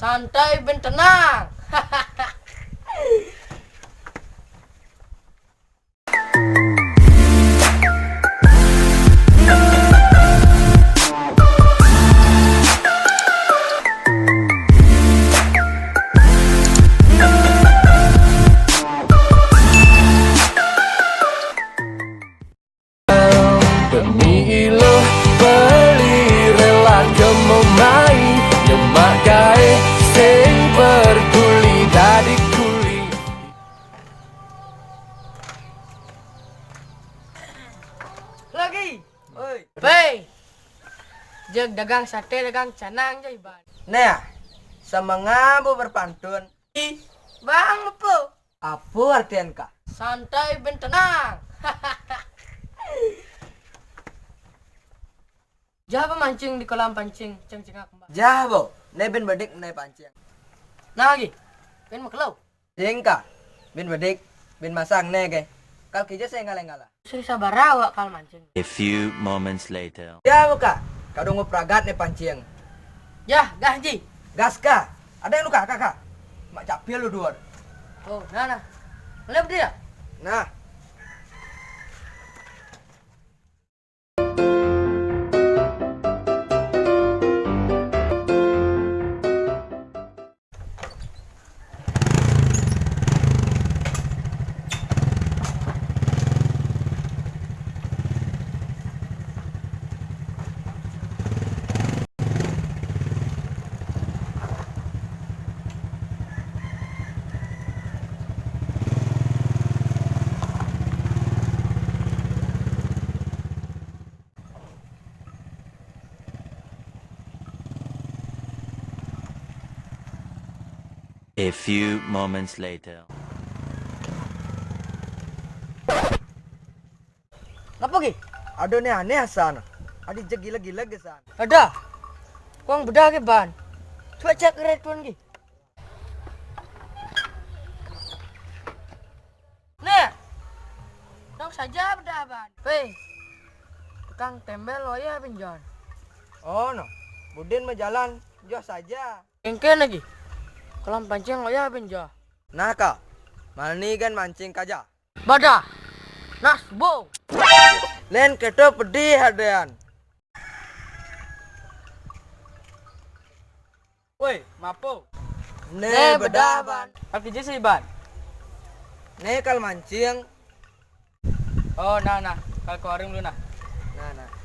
Santai ben tenang. Demi iluh beli rela kemomai nyemak gae sing peduli dadi kuli. Lagi. Oi. Bay. Jeng dagang sate dagang canang je iban. Nah, semangamu berpantun. Bang apa? Apa artian kak? Santai ben tenang. Jangan mancing di kolam pancing, ceng-cengak mbak. Jabo, ne ben bedik ne pancing. Nah lagi, ben maklau. Jengka, ben bedik, ben masang ne ke. Kal kija saya ngala-ngala. Suri sabar awak kal mancing. A few moments later. Jabo kak, kadung pragat ne pancing. Yah, gahji. Gas kak, ada yang luka kakak? Mak capil lu dua. Oh, nah. Boleh berdiri? Nah, A few moments later. Apa ki? ada ne aneh sana. Adi je gila-gila ke sana. Ada. Kuang bedah ke ban. Coba cek red pun ki. Nih. Dong saja bedah ban. Hei. Tukang tembel loya pinjol. Oh no, Budin mah jalan, jos saja. Engken lagi. Kolam pancing loya pinjol. Nah kak, mani kan mancing kaja. Badah. Nas bo. Len keto pedih hadean. Woi, mapo. Ne bedah ban. Apa je sih ban? Ne kal mancing. Oh, nah. Kal ke warung dulu nah. Nah.